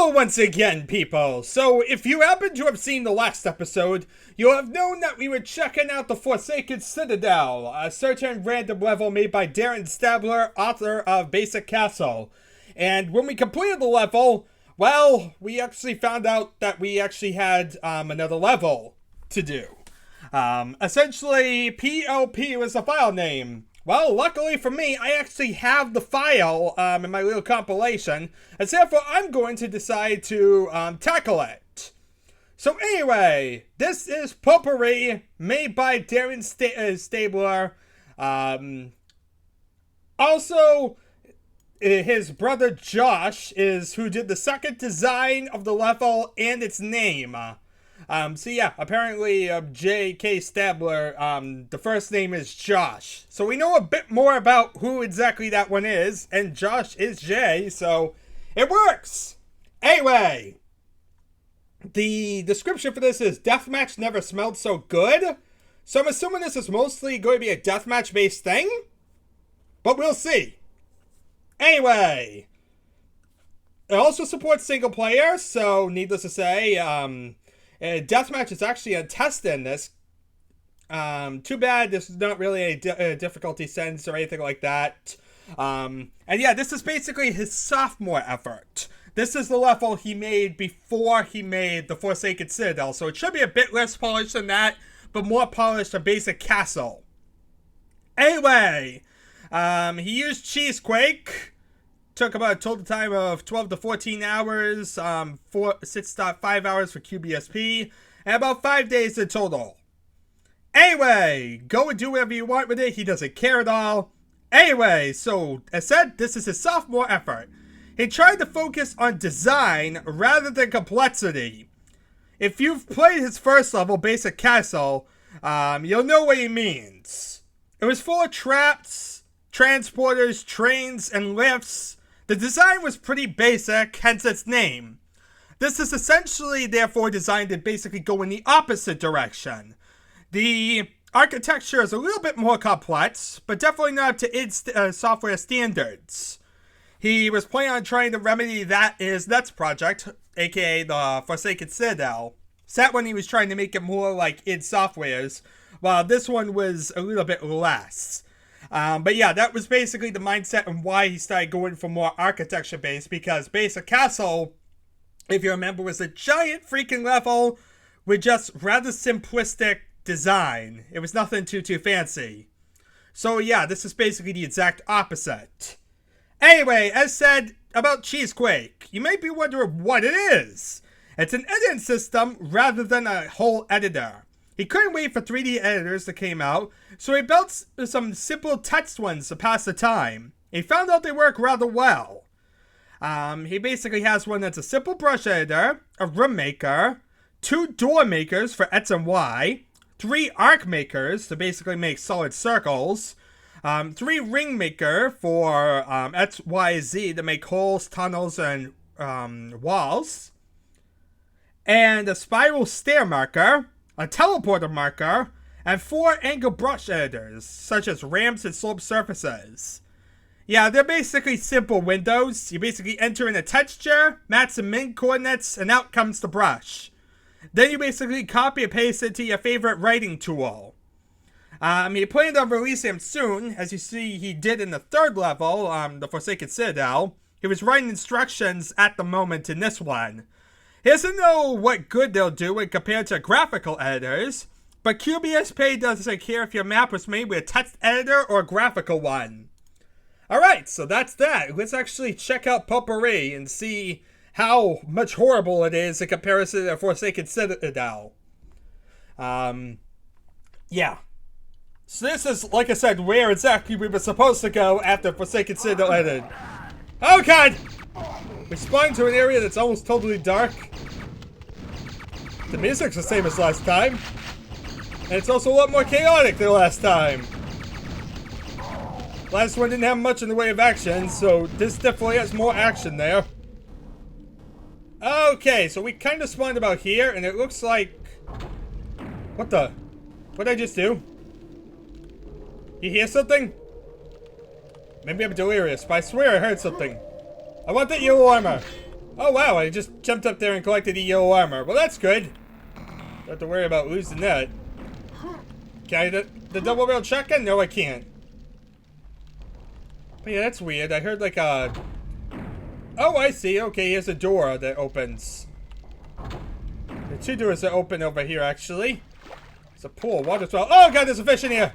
Hello once again, people! So, if you happen to have seen the last episode, you'll have known that we were checking out the Forsaken Citadel, a certain random level made by Darren Stabler, author of Basic Castle. And when we completed the level, well, we actually found out that we actually had another level to do. Essentially, PLP was the file name. Well, luckily for me, I actually have the file in my little compilation, and therefore I'm going to decide to tackle it. So anyway, this is Potpourri, made by Darren Stabler. Also, his brother Josh is who did the second design of the level and its name. So yeah, apparently J.K. Stabler, the first name is Josh. So we know a bit more about who exactly that one is, and Josh is Jay, so it works! Anyway, the description for this is, Deathmatch never smelled so good. So I'm assuming this is mostly going to be a deathmatch-based thing, but we'll see. Anyway, it also supports single player, so needless to say, deathmatch is actually a test in this. Too bad this is not really a difficulty sense or anything like that. And yeah, this is basically his sophomore effort. This is the level he made before he made the Forsaken Citadel, so it should be a bit less polished than that, but more polished than Basic Castle. Anyway, he used Quake. Took about a total time of 12 to 14 hours, 6.5 hours for QBSP, and about 5 days in total. Anyway, go and do whatever you want with it, he doesn't care at all. Anyway, so, as said, this is his sophomore effort. He tried to focus on design rather than complexity. If you've played his first level, Basic Castle, you'll know what he means. It was full of traps, transporters, trains, and lifts. The design was pretty basic, hence its name. This is essentially, therefore, designed to basically go in the opposite direction. The architecture is a little bit more complex, but definitely not up to id Software standards. He was planning on trying to remedy that in his next project, aka the Forsaken Citadel. So that one he was trying to make it more like id Software's, while this one was a little bit less. But yeah, that was basically the mindset and why he started going for more architecture-based, because Basic Castle, if you remember, was a giant freaking level with just rather simplistic design. It was nothing too fancy. So yeah, this is basically the exact opposite. Anyway, as said about Quake, you might be wondering what it is. It's an editing system rather than a whole editor. He couldn't wait for 3D editors that came out, so he built some simple text ones to pass the time. He found out they work rather well. He basically has one that's a simple brush editor, a room maker, 2 door makers for X and Y, 3 arc makers to basically make solid circles, 3 ring maker for X, Y, Z to make holes, tunnels, and walls, and a spiral stair marker, a teleporter marker, and 4 angle brush editors, such as ramps and slope surfaces. Yeah, they're basically simple windows. You basically enter in a texture, match the min coordinates, and out comes the brush. Then you basically copy and paste it to your favorite writing tool. He planned on releasing them soon, as you see he did in the third level, the Forsaken Citadel. He was writing instructions at the moment in this one. He doesn't know what good they'll do when compared to graphical editors, but QBSP doesn't care if your map was made with a text editor or a graphical one. Alright, so that's that. Let's actually check out Potpourri and see how much horrible it is in comparison to Forsaken Citadel. Yeah. So this is, like I said, where exactly we were supposed to go after Forsaken Citadel ended. Oh god! We spawned to an area that's almost totally dark. The music's the same as last time. And it's also a lot more chaotic than last time. Last one didn't have much in the way of action, so this definitely has more action there. Okay, so we kind of spawned about here, and it looks like... What the? What'd I just do? You hear something? Maybe I'm delirious, but I swear I heard something. I want that yellow armor. Oh wow, I just jumped up there and collected the yellow armor. Well, that's good. Don't have to worry about losing that. Can I the double-barreled shotgun? No, I can't. But yeah, that's weird. I heard like a... Oh, I see. Okay, here's a door that opens. There are two doors that open over here, actually. There's a pool of water as well. Oh god, there's a fish in here!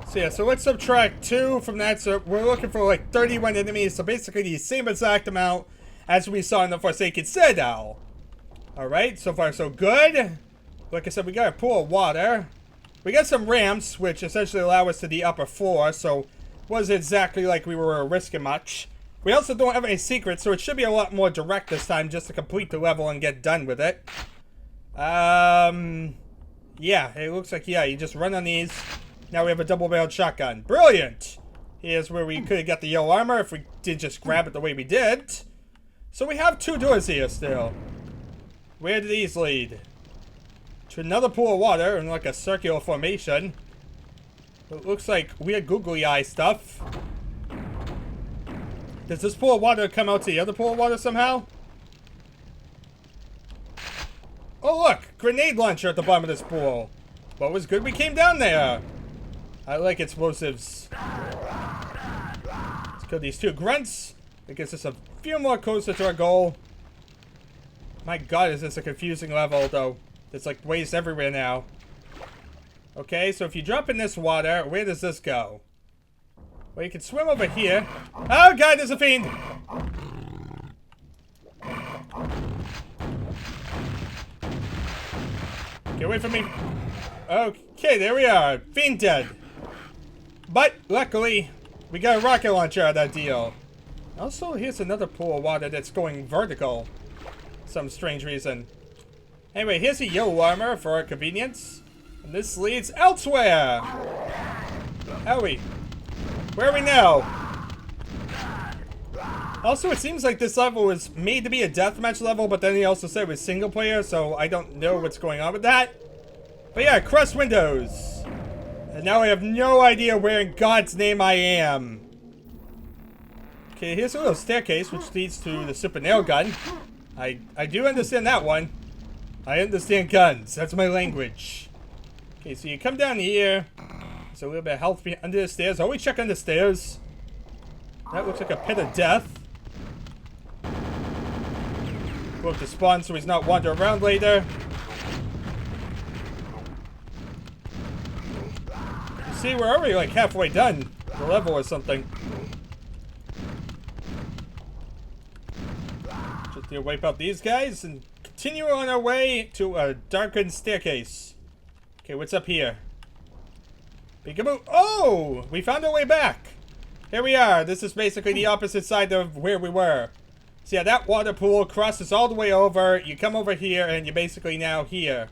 So yeah, so let's subtract 2 from that. So we're looking for like 31 enemies. So basically the same exact amount as we saw in the Forsaken Citadel. Alright, so far so good. Like I said, we got a pool of water. We got some ramps, which essentially allow us to the upper floor. So wasn't exactly like we were risking much. We also don't have any secrets, so it should be a lot more direct this time just to complete the level and get done with it. Yeah, it looks like, yeah, you just run on these. Now we have a double-barreled shotgun. Brilliant! Here's where we could have got the yellow armor if we did just grab it the way we did. So we have 2 doors here still. Where do these lead? To another pool of water in like a circular formation. It looks like weird googly eye stuff. Does this pool of water come out to the other pool of water somehow? Oh look! Grenade launcher at the bottom of this pool. What was good we came down there? I like explosives. Let's kill these 2 grunts. It gets us a few more closer to our goal. My god, is this a confusing level though. There's like ways everywhere now. Okay, so if you drop in this water, where does this go? Well, you can swim over here. Oh god, there's a fiend! Get away from me. Okay, there we are. Fiend dead. But, luckily, we got a rocket launcher out of that deal. Also, here's another pool of water that's going vertical. Some strange reason. Anyway, here's a yellow armor for our convenience. And this leads elsewhere. Owie. Where are we now? Also, it seems like this level was made to be a deathmatch level, but then he also said it was single player, so I don't know what's going on with that. But yeah, crushed windows. And now I have no idea where in God's name I am. Okay, here's a little staircase which leads to the super nail gun. I do understand that one. I understand guns. That's my language. Okay, so you come down here. There's a little bit of health under the stairs. Always check under the stairs. That looks like a pit of death. Go up to spawn so he's not wandering around later. You see, we're already like halfway done the level or something. Just to wipe out these guys and continue on our way to a darkened staircase. Okay, what's up here? Peekaboo. Oh! We found our way back. Here we are. This is basically the opposite side of where we were. So yeah, that water pool crosses all the way over. You come over here and you're basically now here.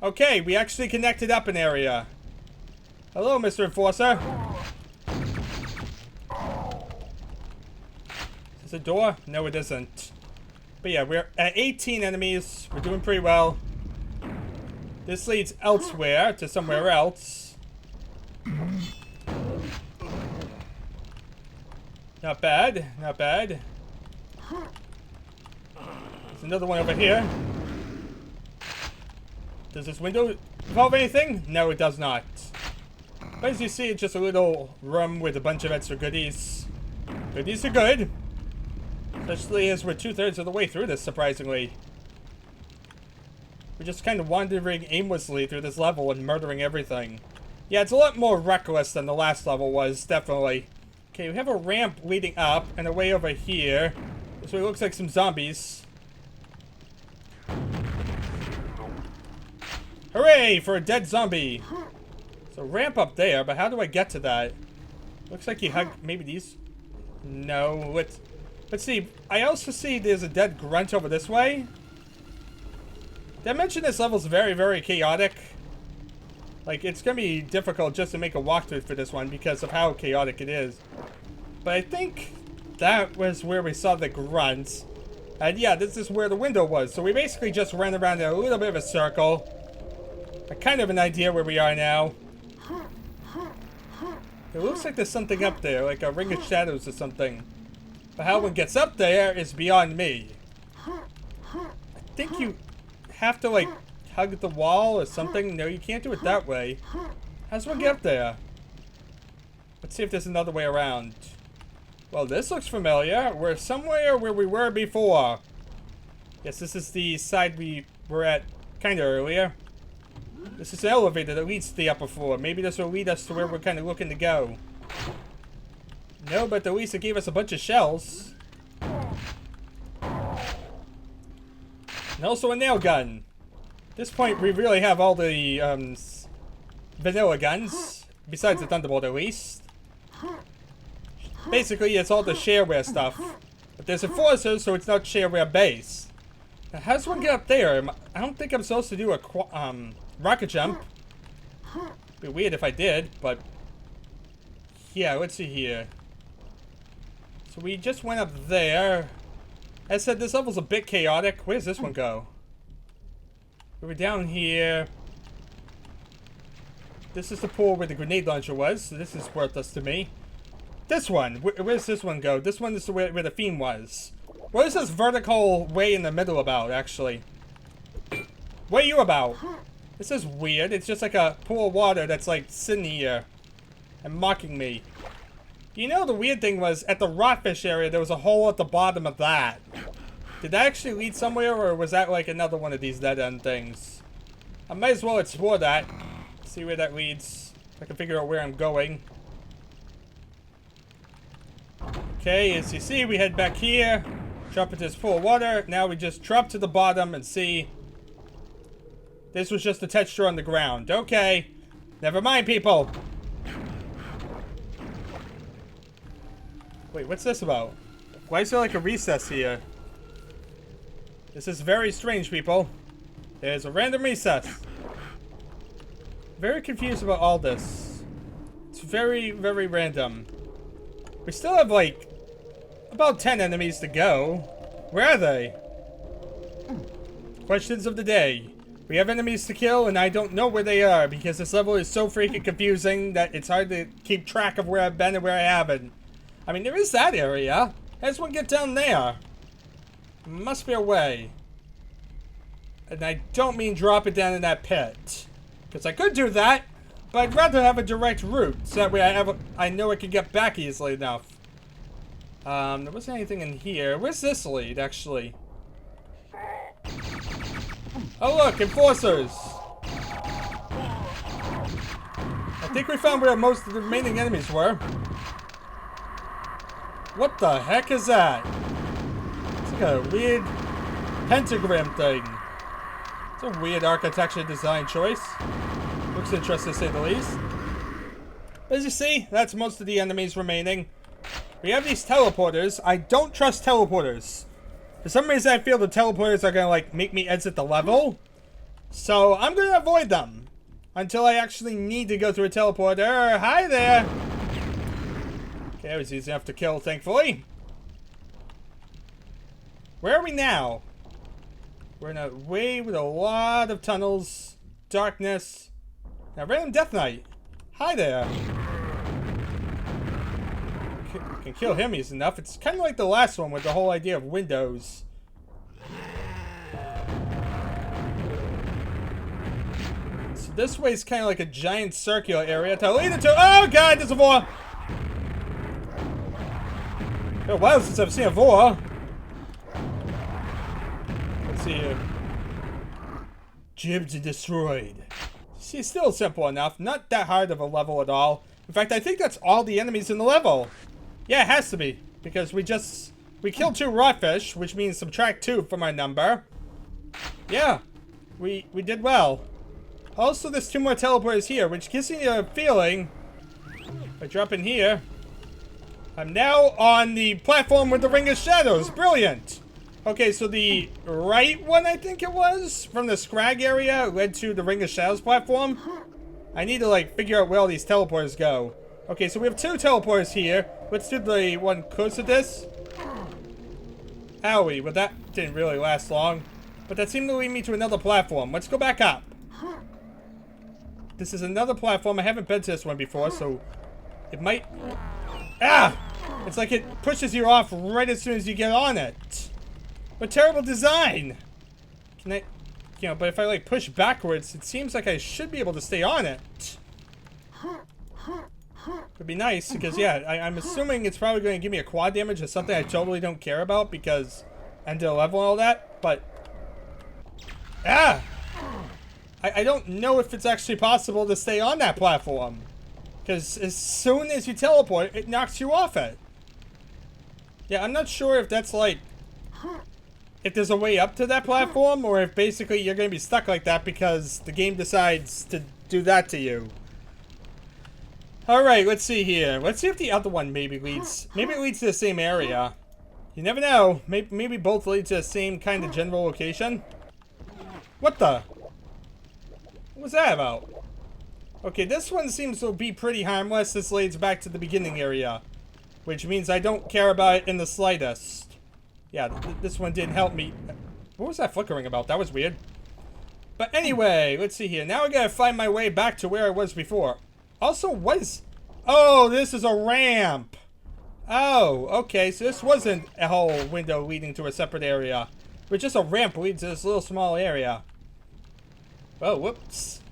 Okay, we actually connected up an area. Hello, Mr. Enforcer. Is this a door? No, it isn't. But yeah, we're at 18 enemies. We're doing pretty well. This leads elsewhere, to somewhere else. Not bad, not bad. There's another one over here. Does this window involve anything? No, it does not. But as you see, it's just a little room with a bunch of extra goodies. Goodies are good. Especially as we're 2/3 of the way through this, surprisingly. We're just kind of wandering aimlessly through this level and murdering everything. Yeah, it's a lot more reckless than the last level was, definitely. Okay, we have a ramp leading up, and a way over here. This way looks like some zombies. Hooray for a dead zombie! So ramp up there, but how do I get to that? Looks like you hug maybe these. No, let's see. I also see there's a dead grunt over this way. Did I mention this level's very, very chaotic? Like, it's gonna be difficult just to make a walkthrough for this one because of how chaotic it is. But I think that was where we saw the grunts. And yeah, this is where the window was. So we basically just ran around in a little bit of a circle. Kind of an idea where we are now. It looks like there's something up there, like a ring of shadows or something. But how one gets up there is beyond me. I think you have to, like, hug the wall or something. No, you can't do it that way. How does one get up there? Let's see if there's another way around. Well, this looks familiar. We're somewhere where we were before. Yes, this is the side we were at kind of earlier. This is an elevator that leads to the upper floor. Maybe this will lead us to where we're kind of looking to go. No, but at least it gave us a bunch of shells. And also a nail gun. At this point, we really have all the vanilla guns. Besides the Thunderbolt, at least. Basically, it's all the shareware stuff. But there's enforcers, so it's not shareware base. Now, how does one get up there? I don't think I'm supposed to do a rocket jump. It'd be weird if I did, but... yeah, let's see here. So we just went up there. As I said, this level's a bit chaotic. Where does this one go? We were down here. This is the pool where the grenade launcher was, so this is worthless to me. This one, where's this one go? This one is where the theme was. What is this vertical way in the middle about, actually? What are you about? This is weird. It's just like a pool of water that's like sitting here and mocking me. You know, the weird thing was, at the rotfish area, there was a hole at the bottom of that. Did that actually lead somewhere, or was that like another one of these dead-end things? I might as well explore that. See where that leads. I can figure out where I'm going. Okay, as you see, we head back here. Drop into this pool of water. Now we just drop to the bottom and see. This was just the texture on the ground. Okay. Never mind, people. Wait, what's this about? Why is there like a recess here? This is very strange, people. There's a random recess. Very confused about all this. It's very, very random. We still have like about 10 enemies to go. Where are they? Questions of the day. We have enemies to kill and I don't know where they are because this level is so freaking confusing that it's hard to keep track of where I've been and where I haven't. I mean, there is that area. How does one get down there? Must be a way. And I don't mean drop it down in that pit. Because I could do that, but I'd rather have a direct route. So that way I know I can get back easily enough. There wasn't anything in here. Where's this lead, actually? Oh look, enforcers! I think we found where most of the remaining enemies were. What the heck is that? It's like a weird pentagram thing. It's a weird architecture design choice. Looks interesting to say the least. As you see, that's most of the enemies remaining. We have these teleporters. I don't trust teleporters. For some reason I feel the teleporters are gonna like make me exit the level. So I'm gonna avoid them. Until I actually need to go through a teleporter. Hi there! Okay, it was easy enough to kill, thankfully. Where are we now? We're in a way with a lot of tunnels, darkness. Now, random death knight. Hi there. Can kill him easy enough. It's kind of like the last one with the whole idea of windows. So this way is kind of like a giant circular area to lead into. Oh god, there's a vor. It's been a while since I've seen a vor. Let's see here. Gyms are destroyed. See, it's still simple enough. Not that hard of a level at all. In fact, I think that's all the enemies in the level. Yeah, it has to be. Because we killed 2 rotfish, which means subtract 2 from our number. Yeah, we did well. Also, there's 2 more teleporters here, which gives me a feeling, if I drop in here, I'm now on the platform with the Ring of Shadows. Brilliant. Okay, so the right one, I think it was, from the Scrag area, led to the Ring of Shadows platform. I need to, like, figure out where all these teleporters go. Okay, so we have 2 teleporters here. Let's do the one close to this. Owie, but that didn't really last long. But that seemed to lead me to another platform. Let's go back up. This is another platform. I haven't been to this one before, so it might... Ah! It's like it pushes you off right as soon as you get on it. What terrible design! Can I... You know, but if I, like, push backwards, it seems like I should be able to stay on it. Would be nice, because, yeah, I'm assuming it's probably going to give me a quad damage or something I totally don't care about, because end of the level and all that, but... Ah! I don't know if it's actually possible to stay on that platform. Because as soon as you teleport, it knocks you off it. Yeah, I'm not sure if that's, like... If there's a way up to that platform, or if basically you're going to be stuck like that because the game decides to do that to you. Alright, let's see here. Let's see if the other one maybe leads... Maybe it leads to the same area. You never know. Maybe both lead to the same kind of general location. What the? What was that about? Okay, this one seems to be pretty harmless. This leads back to the beginning area. Which means I don't care about it in the slightest. Yeah, this one didn't help me. What was that flickering about? That was weird. But anyway, let's see here. Now I gotta find my way back to where I was before. Also, what is... Oh, this is a ramp. Oh, okay. So this wasn't a whole window leading to a separate area. But just a ramp leads to this little small area. Oh, whoops.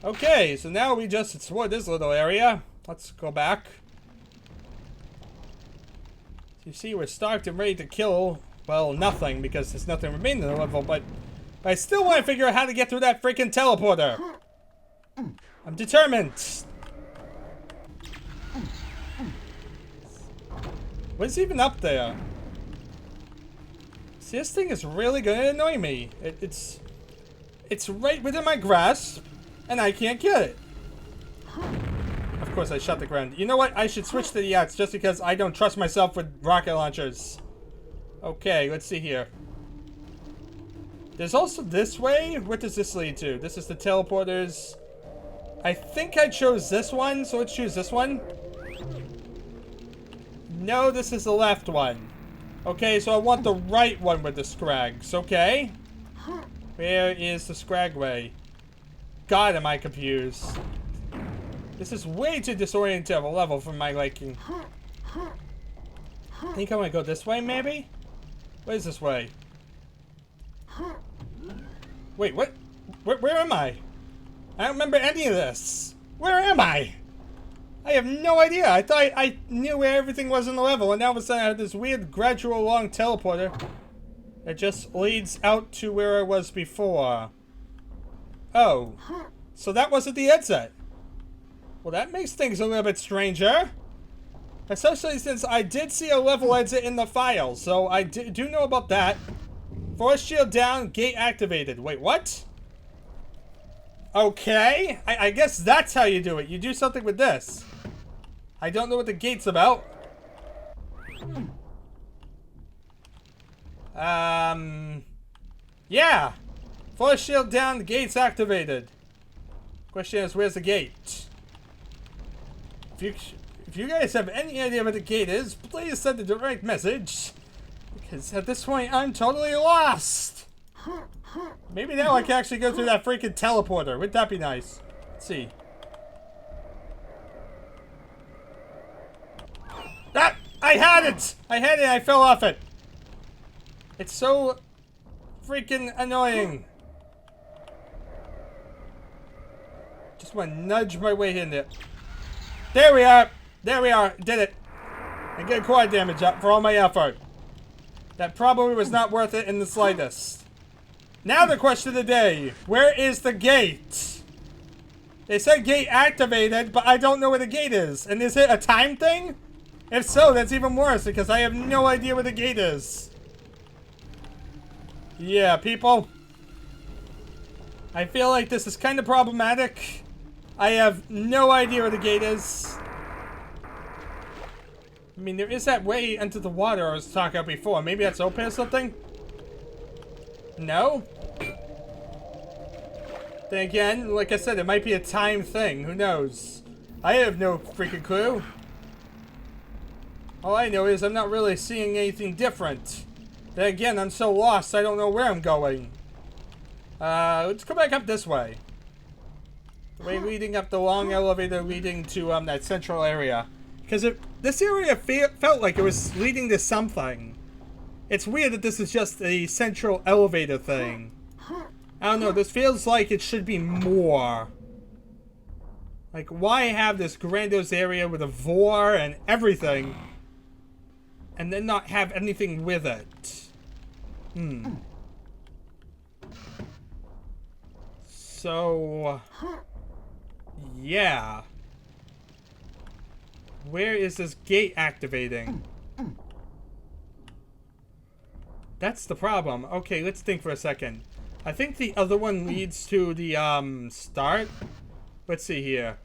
Okay, so now we just explored this little area. Let's go back. You see, we're stocked and ready to kill, well, nothing, because there's nothing remaining in the level, but I still want to figure out how to get through that freaking teleporter. I'm determined. What's even up there? See, this thing is really going to annoy me. It's right within my grasp, and I can't get it. Of course, I shot the ground. You know what? I should switch to the axe just because I don't trust myself with rocket launchers. Okay, let's see here. There's also this way. What does this lead to? This is the teleporters. I think I chose this one, so let's choose this one. No, this is the left one. Okay, so I want the right one with the scrags. Okay. Where is the scrag way? God, am I confused. This is way too disorienting of a level for my liking. I think I want to go this way, maybe? What is this way? Wait, what? Where am I? I don't remember any of this. Where am I? I have no idea. I thought I knew where everything was in the level, and now all of a sudden I have this weird gradual long teleporter that just leads out to where I was before. Oh. So that wasn't the exit. Well, that makes things a little bit stranger. Especially since I did see a level exit in the file, so I do know about that. Force shield down, gate activated. Wait, what? Okay, I guess that's how you do it. You do something with this. I don't know what the gate's about. Yeah. Force shield down, the gate's activated. Question is, where's the gate? If you guys have any idea what the gate is, please send a direct message. Because at this point, I'm totally lost. Maybe now I can actually go through that freaking teleporter. Wouldn't that be nice? Let's see. Ah! I had it! I had it, I fell off it. It's so freaking annoying. Just want to nudge my way in there. There we are! There we are! Did it! I get quad damage up for all my effort. That probably was not worth it in the slightest. Now the question of the day. Where is the gate? They said gate activated, but I don't know where the gate is. And is it a time thing? If so, that's even worse because I have no idea where the gate is. Yeah, people. I feel like this is kind of problematic. I have no idea where the gate is. I mean, there is that way into the water I was talking about before. Maybe that's open or something? No? Then again, like I said, it might be a time thing. Who knows? I have no freaking clue. All I know is I'm not really seeing anything different. Then again, I'm so lost, I don't know where I'm going. Let's go back up this way. The way leading up the long elevator leading to that central area. Because this area felt like it was leading to something. It's weird that this is just a central elevator thing. I don't know, this feels like it should be more. Like, why have this grandiose area with a vor and everything, and then not have anything with it? So, yeah. Where is this gate activating? That's the problem. Okay, let's think for a second. I think the other one leads to the, start. Let's see here.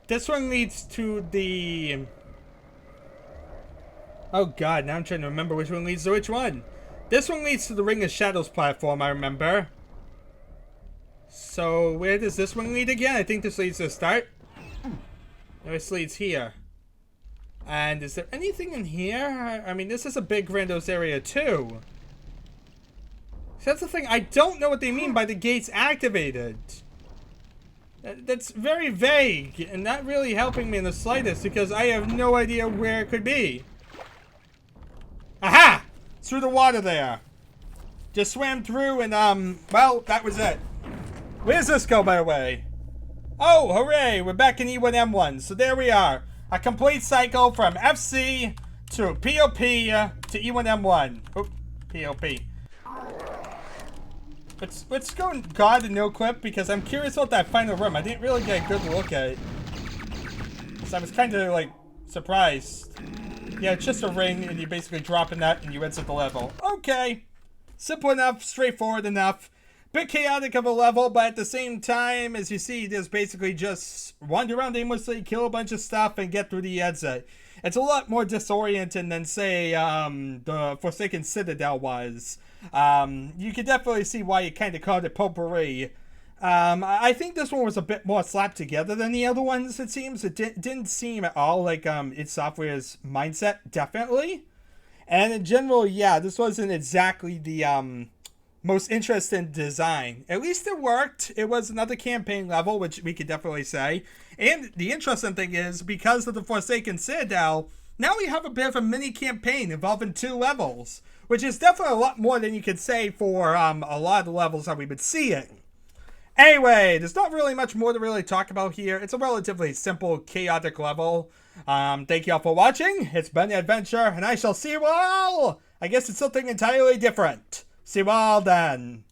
This one leads to the... Oh god, now I'm trying to remember which one leads to which one. This one leads to the Ring of Shadows platform, I remember. So, where does this one lead again? I think this leads to the start. No, this leads here. And is there anything in here? I mean, this is a big grandiose area too. So that's the thing, I don't know what they mean by the gates activated. That's very vague, and not really helping me in the slightest, because I have no idea where it could be. Aha! Through the water there. Just swam through and, well, that was it. Where's this go, by the way? Oh, hooray, we're back in E1M1, so there we are. A complete cycle from FC to POP to E1M1. Oop, POP. Let's go and God and no clip, because I'm curious about that final room. I didn't really get a good look at it. So I was kind of, like, surprised. Yeah, it's just a ring, and you're basically dropping that, and you exit the level. Okay. Simple enough, straightforward enough. Bit chaotic of a level, but at the same time, as you see, there's basically just wander around aimlessly, kill a bunch of stuff, and get through the exit. It's a lot more disorienting than, say, the Forsaken Citadel was. You can definitely see why you kind of called it Potpourri. I think this one was a bit more slapped together than the other ones, it seems. It didn't seem at all like id Software's mindset, definitely. And in general, yeah, this wasn't exactly the most interesting design. At least it worked. It was another campaign level, which we could definitely say. And the interesting thing is, because of the Forsaken Citadel, now we have a bit of a mini campaign involving 2 levels, which is definitely a lot more than you could say for a lot of the levels that we've been seeing. Anyway, there's not really much more to really talk about here. It's a relatively simple, chaotic level. Thank you all for watching. It's been the adventure, and I shall see you all. I guess it's something entirely different. See you all then.